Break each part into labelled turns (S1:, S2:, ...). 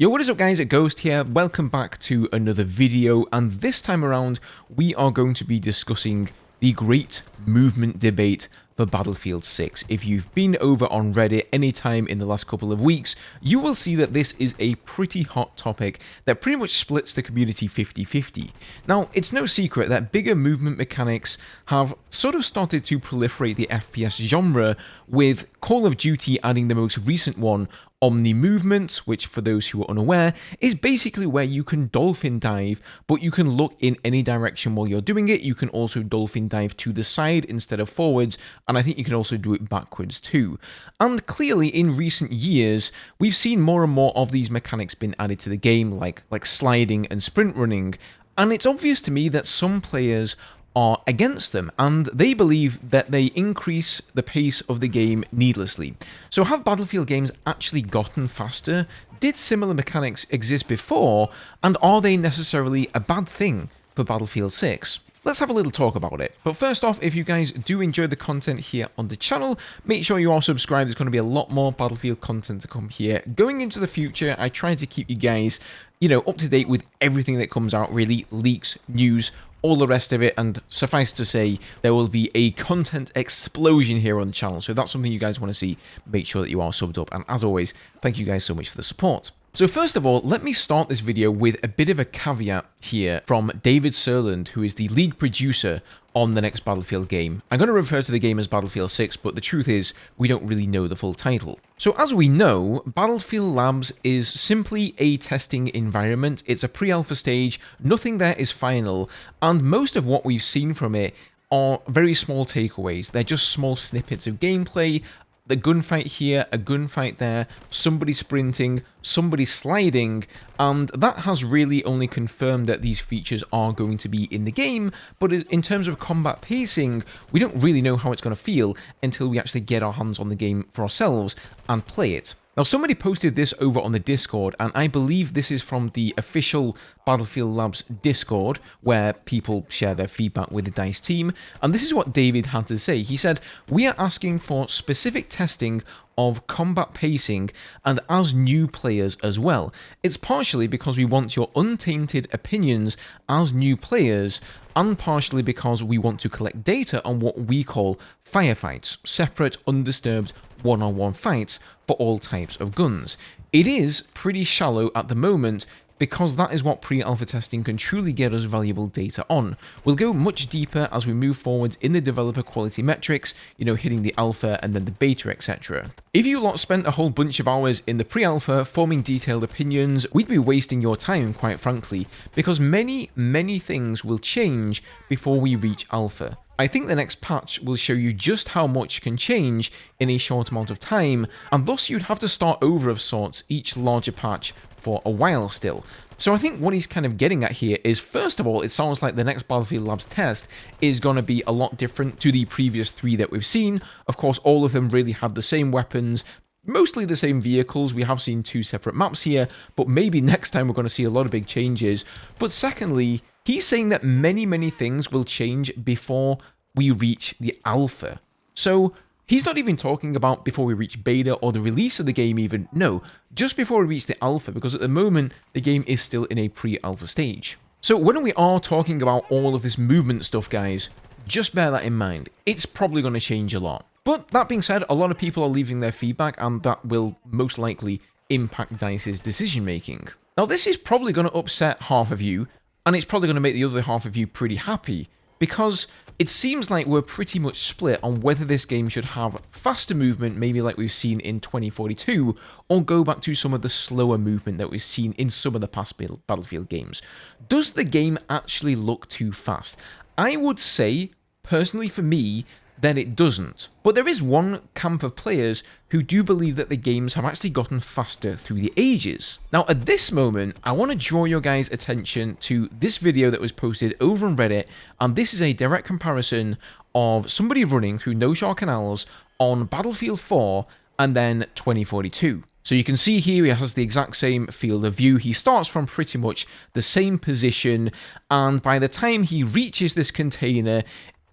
S1: Yo, what is up guys, Ghost here, welcome back to another video, and this time around we are going to be discussing the great movement debate for Battlefield 6. If you've been over on Reddit anytime in the last couple of weeks, you will see that this is a pretty hot topic that pretty much splits the community 50-50. Now, it's no secret that bigger movement mechanics have sort of started to proliferate the FPS genre, with Call of Duty adding the most recent one, Omni Movement, which for those who are unaware, is basically where you can dolphin dive, but you can look in any direction while you're doing it. You can also dolphin dive to the side instead of forwards, and I think you can also do it backwards too. And clearly in recent years, we've seen more and more of these mechanics being added to the game, like sliding and sprint running, and it's obvious to me that some players are against them, and they believe that they increase the pace of the game needlessly. So have Battlefield games actually gotten faster? Did similar mechanics exist before, and are they necessarily a bad thing for Battlefield 6? Let's have a little talk about it. But first off, if you guys do enjoy the content here on the channel, make sure you are subscribed. There's going to be a lot more Battlefield content to come here. Going into the future, I try to keep you guys, up to date with everything that comes out, really, leaks, news, all the rest of it, and suffice to say, there will be a content explosion here on the channel, so if that's something you guys want to see, make sure that you are subbed up, and as always, thank you guys so much for the support. So first of all, let me start this video with a bit of a caveat here from David Serland, who is the lead producer on the next Battlefield game. I'm going to refer to the game as Battlefield 6, but the truth is, we don't really know the full title. So as we know, Battlefield Labs is simply a testing environment. It's a pre-alpha stage, nothing there is final, and most of what we've seen from it are very small takeaways. They're just small snippets of gameplay. The gunfight here, a gunfight there, somebody sprinting, somebody sliding, and that has really only confirmed that these features are going to be in the game, but in terms of combat pacing, we don't really know how it's going to feel until we actually get our hands on the game for ourselves and play it. Now, somebody posted this over on the Discord, and I believe this is from the official Battlefield Labs Discord, where people share their feedback with the DICE team, and this is what David had to say. He said, "We are asking for specific testing of combat pacing and as new players as well. It's partially because we want your untainted opinions as new players, and partially because we want to collect data on what we call firefights, separate, undisturbed, one-on-one fights for all types of guns. It is pretty shallow at the moment because that is what pre-alpha testing can truly get us valuable data on. We'll go much deeper as we move forwards in the developer quality metrics, hitting the alpha and then the beta, etc. If you lot spent a whole bunch of hours in the pre-alpha forming detailed opinions, we'd be wasting your time, quite frankly, because many things will change before we reach alpha. I think the next patch will show you just how much can change in a short amount of time, and thus you'd have to start over of sorts each larger patch for a while still. So I think what he's kind of getting at here is, first of all, it sounds like the next Battlefield Labs test is going to be a lot different to the previous 3 that we've seen. Of course, all of them really had the same weapons, mostly the same vehicles. We have seen 2 separate maps here, but maybe next time we're going to see a lot of big changes. But secondly, he's saying that many things will change before we reach the alpha. So he's not even talking about before we reach beta or the release of the game even. No, just before we reach the alpha, because at the moment the game is still in a pre-alpha stage. So when we are talking about all of this movement stuff, guys, just bear that in mind. It's probably going to change a lot. But that being said, a lot of people are leaving their feedback, and that will most likely impact DICE's decision making. Now, this is probably going to upset half of you, and it's probably going to make the other half of you pretty happy, because it seems like we're pretty much split on whether this game should have faster movement, maybe like we've seen in 2042, or go back to some of the slower movement that we've seen in some of the past Battlefield games. Does the game actually look too fast? I would say, personally for me, that it doesn't. But there is one camp of players who do believe that the games have actually gotten faster through the ages. Now, at this moment, I want to draw your guys' attention to this video that was posted over on Reddit, and this is a direct comparison of somebody running through No Shore Canals on Battlefield 4 and then 2042. So you can see here he has the exact same field of view. He starts from pretty much the same position, and by the time he reaches this container,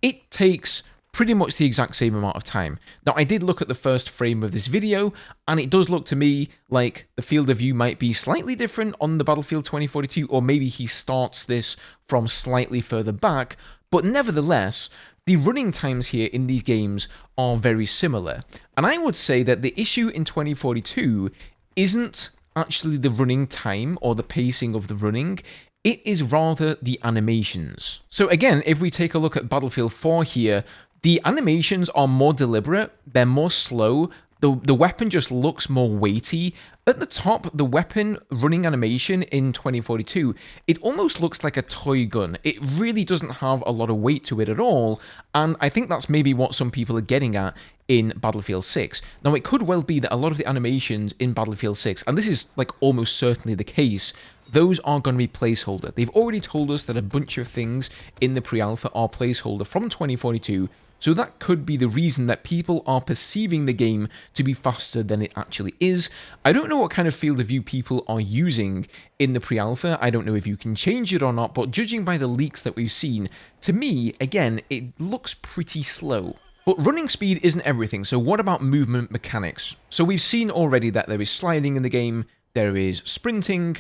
S1: it takes pretty much the exact same amount of time. Now, I did look at the first frame of this video, and it does look to me like the field of view might be slightly different on the Battlefield 2042, or maybe he starts this from slightly further back, but nevertheless, the running times here in these games are very similar. And I would say that the issue in 2042 isn't actually the running time or the pacing of the running, it is rather the animations. So again, if we take a look at Battlefield 4 here, the animations are more deliberate, they're more slow, the weapon just looks more weighty. At the top, the weapon running animation in 2042, it almost looks like a toy gun. It really doesn't have a lot of weight to it at all, and I think that's maybe what some people are getting at in Battlefield 6. Now, it could well be that a lot of the animations in Battlefield 6, and this is like almost certainly the case, those are going to be placeholder. They've already told us that a bunch of things in the pre-alpha are placeholder from 2042, so that could be the reason that people are perceiving the game to be faster than it actually is. I don't know what kind of field of view people are using in the pre-alpha. I don't know if you can change it or not, but judging by the leaks that we've seen, to me, again, it looks pretty slow. But running speed isn't everything, so what about movement mechanics? So we've seen already that there is sliding in the game, there is sprinting,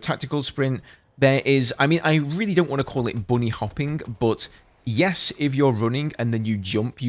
S1: tactical sprint, there is, I really don't want to call it bunny hopping, but yes, if you're running and then you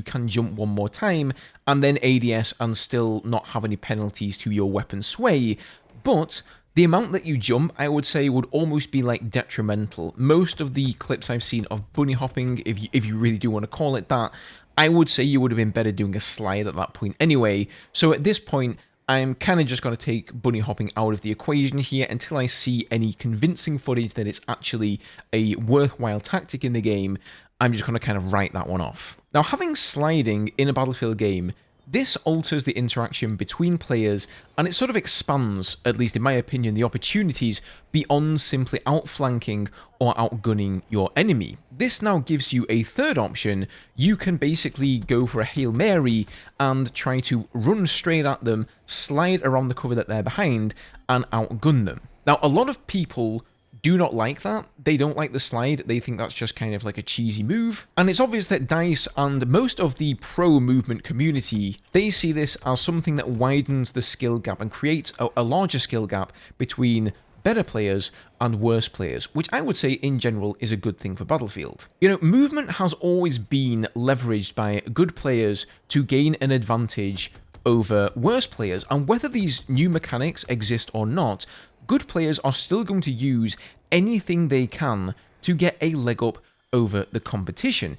S1: can jump one more time, and then ADS and still not have any penalties to your weapon sway, but the amount that you jump, I would say, would almost be like detrimental. Most of the clips I've seen of bunny hopping, if you really do want to call it that, I would say you would have been better doing a slide at that point anyway. So at this point, I'm kind of just going to take bunny hopping out of the equation here until I see any convincing footage that it's actually a worthwhile tactic in the game. I'm just going to kind of write that one off. Now, having sliding in a Battlefield game, this alters the interaction between players, and it sort of expands, at least in my opinion, the opportunities beyond simply outflanking or outgunning your enemy. This now gives you a third option. You can basically go for a Hail Mary and try to run straight at them, slide around the cover that they're behind, and outgun them. Now, a lot of people do not like that. They don't like the slide. They think that's just kind of like a cheesy move. And it's obvious that DICE and most of the pro movement community, they see this as something that widens the skill gap and creates a larger skill gap between better players and worse players, which I would say in general is a good thing for Battlefield. Movement has always been leveraged by good players to gain an advantage over worse players, and whether these new mechanics exist or not, good players are still going to use anything they can to get a leg up over the competition.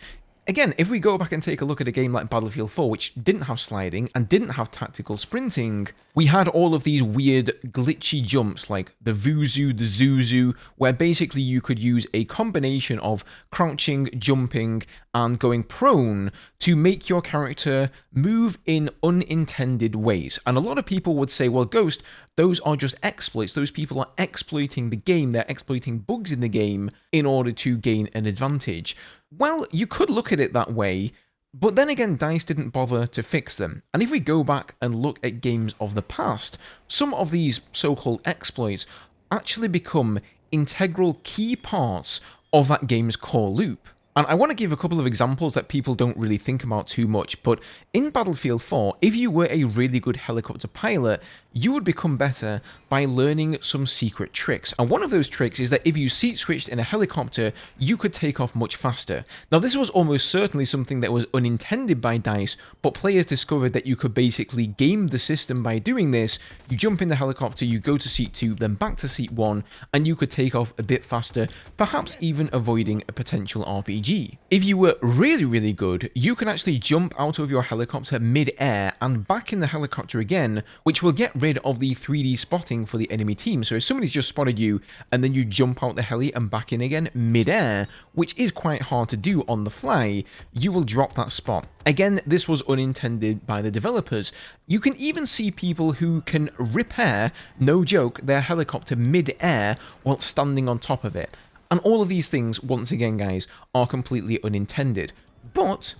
S1: Again, if we go back and take a look at a game like Battlefield 4, which didn't have sliding and didn't have tactical sprinting, we had all of these weird glitchy jumps like the Vuzu, the Zuzu, where basically you could use a combination of crouching, jumping, and going prone to make your character move in unintended ways. And a lot of people would say, well, Ghost, those are just exploits. Those people are exploiting the game. They're exploiting bugs in the game in order to gain an advantage. Well, you could look at it that way, but then again, DICE didn't bother to fix them. And if we go back and look at games of the past, some of these so-called exploits actually become integral key parts of that game's core loop. And I want to give a couple of examples that people don't really think about too much, but in Battlefield 4, if you were a really good helicopter pilot, you would become better by learning some secret tricks. And one of those tricks is that if you seat switched in a helicopter, you could take off much faster. Now, this was almost certainly something that was unintended by DICE, but players discovered that you could basically game the system by doing this. You jump in the helicopter, you go to seat 2, then back to seat 1, and you could take off a bit faster, perhaps even avoiding a potential RPG. If you were really, really good, you can actually jump out of your helicopter mid-air and back in the helicopter again, which will get rid of the 3D spotting for the enemy team. So if somebody's just spotted you and then you jump out the heli and back in again mid-air, which is quite hard to do on the fly, you will drop that spot. Again, this was unintended by the developers. You can even see people who can repair, no joke, their helicopter mid-air while standing on top of it. And all of these things, once again, guys, are completely unintended. But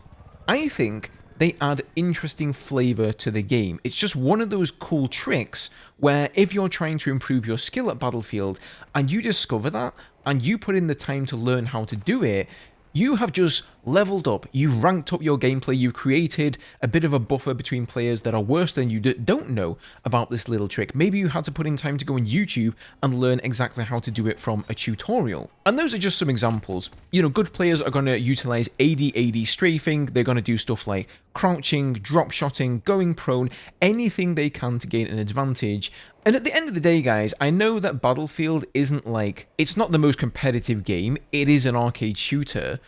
S1: I think they add interesting flavor to the game. It's just one of those cool tricks where if you're trying to improve your skill at Battlefield and you discover that and you put in the time to learn how to do it, You have just leveled up, you've ranked up your gameplay, you've created a bit of a buffer between players that are worse than you that don't know about this little trick. Maybe you had to put in time to go on YouTube and learn exactly how to do it from a tutorial. And those are just some examples. You know, good players are going to utilize AD strafing, they're going to do stuff like crouching, drop shotting, going prone, anything they can to gain an advantage. And at the end of the day, guys, I know that Battlefield isn't like, it's not the most competitive game, it is an arcade shooter,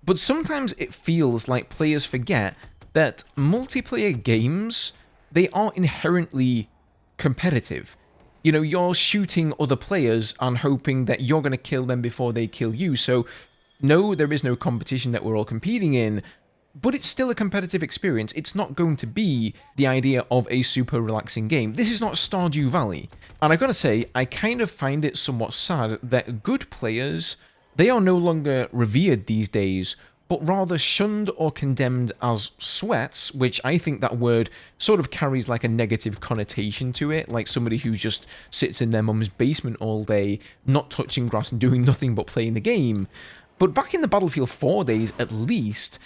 S1: but sometimes it feels like players forget that multiplayer games, they are inherently competitive. You know, you're shooting other players and hoping that you're going to kill them before they kill you, so no, there is no competition that we're all competing in, but it's still a competitive experience. It's not going to be the idea of a super relaxing game. This is not Stardew Valley. And I gotta say, I kind of find it somewhat sad that good players, they are no longer revered these days, but rather shunned or condemned as sweats, which I think that word sort of carries like a negative connotation to it, like somebody who just sits in their mum's basement all day, not touching grass and doing nothing but playing the game. But back in the Battlefield 4 days, at least,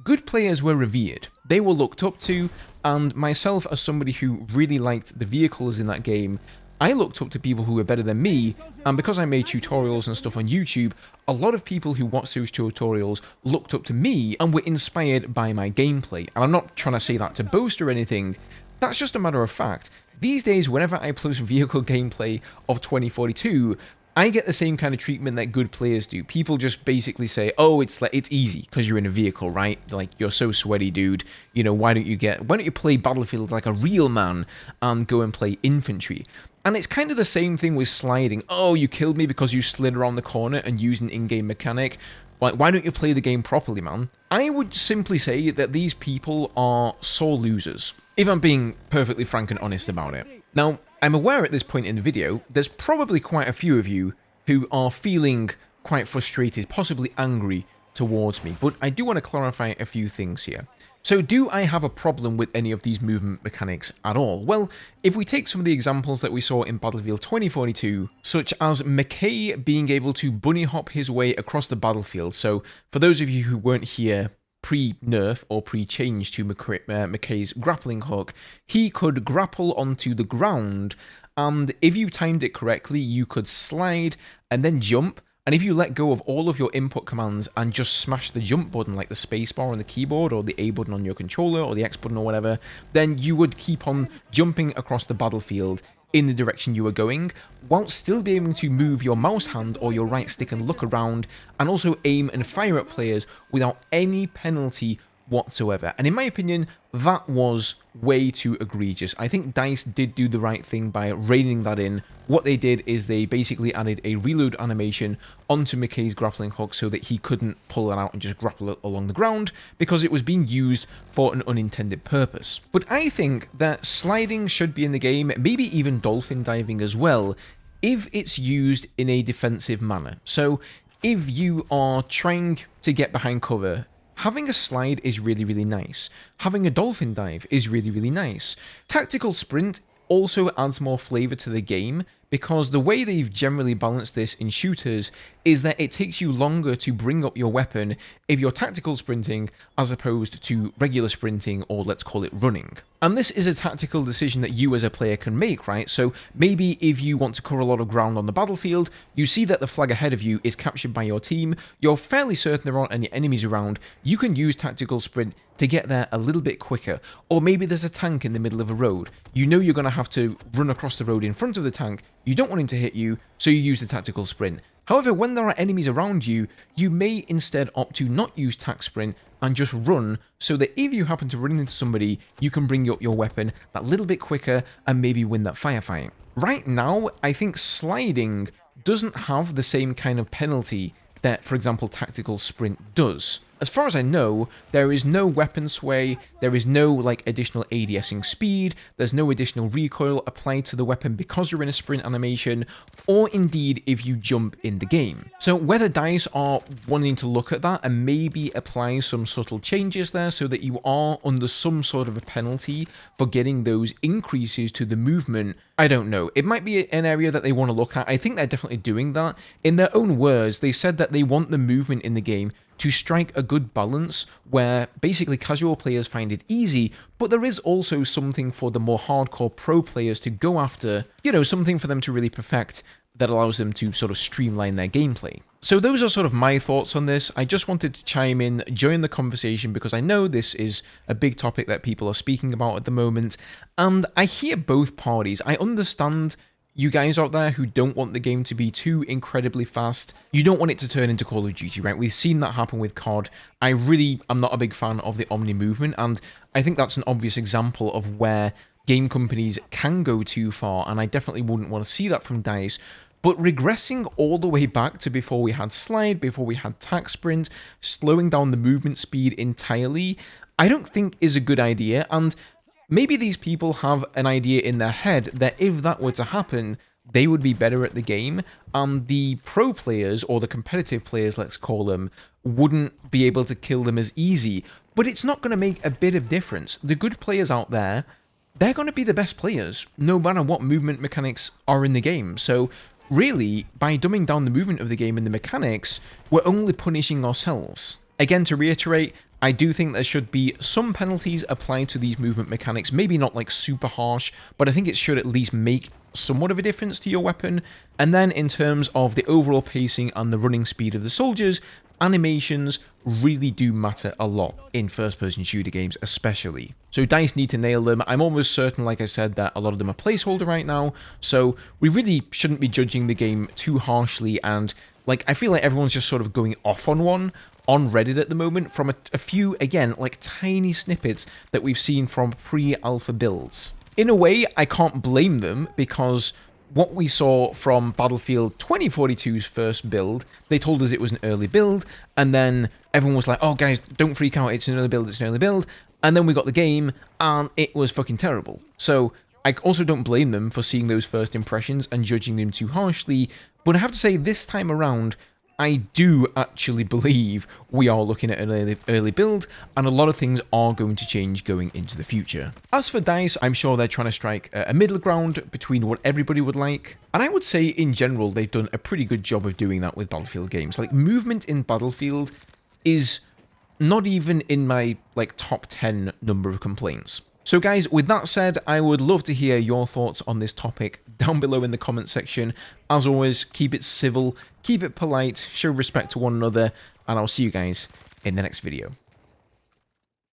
S1: good players were revered, they were looked up to, and myself as somebody who really liked the vehicles in that game, I looked up to people who were better than me, and because I made tutorials and stuff on YouTube, a lot of people who watched those tutorials looked up to me and were inspired by my gameplay. And I'm not trying to say that to boast or anything, that's just a matter of fact. These days, whenever I post vehicle gameplay of 2042, I get the same kind of treatment that good players do. People just basically say, oh, it's easy because you're in a vehicle, right? Like, you're so sweaty, dude. You know, why don't you play Battlefield like a real man and go and play infantry? And it's kind of the same thing with sliding. Oh, you killed me because you slid around the corner and used an in-game mechanic. Like, why don't you play the game properly, man? I would simply say that these people are sore losers, if I'm being perfectly frank and honest about it. Now, I'm aware at this point in the video, there's probably quite a few of you who are feeling quite frustrated, possibly angry towards me, but I do want to clarify a few things here. So do I have a problem with any of these movement mechanics at all? Well, if we take some of the examples that we saw in Battlefield 2042, such as McKay being able to bunny hop his way across the battlefield, so for those of you who weren't here pre-nerf or pre-change to McKay's grappling hook, he could grapple onto the ground, and if you timed it correctly, you could slide and then jump, and if you let go of all of your input commands and just smash the jump button, like the spacebar on the keyboard, or the A button on your controller, or the X button or whatever, then you would keep on jumping across the battlefield in the direction you were going, while still being able to move your mouse hand or your right stick and look around, and also aim and fire at players without any penalty whatsoever. And in my opinion, that was way too egregious. I think DICE did do the right thing by reining that in. What they did is they basically added a reload animation onto McKay's grappling hook so that he couldn't pull it out and just grapple it along the ground, because it was being used for an unintended purpose. But I think that sliding should be in the game, maybe even dolphin diving as well, if it's used in a defensive manner. So if you are trying to get behind cover, having a slide is really, really nice. Having a dolphin dive is really, really nice. Tactical sprint also adds more flavor to the game, because the way they've generally balanced this in shooters is that it takes you longer to bring up your weapon if you're tactical sprinting as opposed to regular sprinting, or let's call it running. And this is a tactical decision that you as a player can make, right? So maybe if you want to cover a lot of ground on the battlefield, you see that the flag ahead of you is captured by your team, you're fairly certain there aren't any enemies around, you can use tactical sprint to get there a little bit quicker. Or maybe there's a tank in the middle of a road. You know you're going to have to run across the road in front of the tank, you don't want him to hit you, so you use the tactical sprint. However, when there are enemies around you, you may instead opt to not use tac sprint and just run, so that if you happen to run into somebody, you can bring up your weapon that little bit quicker and maybe win that firefight. Right now, I think sliding doesn't have the same kind of penalty that, for example, tactical sprint does. As far as I know, there is no weapon sway, there is no like additional ADSing speed, there's no additional recoil applied to the weapon because you're in a sprint animation, or indeed if you jump in the game. So whether DICE are wanting to look at that and maybe apply some subtle changes there so that you are under some sort of a penalty for getting those increases to the movement, I don't know. It might be an area that they want to look at. I think they're definitely doing that. In their own words, they said that they want the movement in the game to strike a good balance where basically casual players find it easy, but there is also something for the more hardcore pro players to go after, you know, something for them to really perfect that allows them to sort of streamline their gameplay. So those are sort of my thoughts on this. I just wanted to chime in, join the conversation, because I know this is a big topic that people are speaking about at the moment, and I hear both parties. I understand you guys out there who don't want the game to be too incredibly fast. You don't want it to turn into Call of Duty, right? We've seen that happen with COD. I really am not a big fan of the Omni movement, and I think that's an obvious example of where game companies can go too far, and I definitely wouldn't want to see that from DICE. But regressing all the way back to before we had slide, before we had tac sprint, slowing down the movement speed entirely, I don't think is a good idea. And maybe these people have an idea in their head that if that were to happen, they would be better at the game, and the pro players, or the competitive players, let's call them, wouldn't be able to kill them as easy. But it's not going to make a bit of difference. The good players out there, they're going to be the best players, no matter what movement mechanics are in the game. So really, by dumbing down the movement of the game and the mechanics, we're only punishing ourselves. Again, to reiterate, I do think there should be some penalties applied to these movement mechanics, maybe not like super harsh, but I think it should at least make somewhat of a difference to your weapon. And then in terms of the overall pacing and the running speed of the soldiers, animations really do matter a lot in first-person shooter games especially. So DICE need to nail them. I'm almost certain, like I said, that a lot of them are placeholder right now, so we really shouldn't be judging the game too harshly, and like I feel like everyone's just sort of going off on one on Reddit at the moment from a few, again, like tiny snippets that we've seen from pre-alpha builds. In a way, I can't blame them, because what we saw from Battlefield 2042's first build, they told us it was an early build, and then everyone was like, oh guys, don't freak out, it's an early build, it's an early build, and then we got the game, and it was fucking terrible. So I also don't blame them for seeing those first impressions and judging them too harshly, but I have to say this time around, I do actually believe we are looking at an early build, and a lot of things are going to change going into the future. As for DICE, I'm sure they're trying to strike a middle ground between what everybody would like, and I would say in general they've done a pretty good job of doing that with Battlefield games. Like, movement in Battlefield is not even in my like top 10 number of complaints. So guys, with that said, I would love to hear your thoughts on this topic down below in the comment section. As always, keep it civil, keep it polite, show respect to one another, and I'll see you guys in the next video.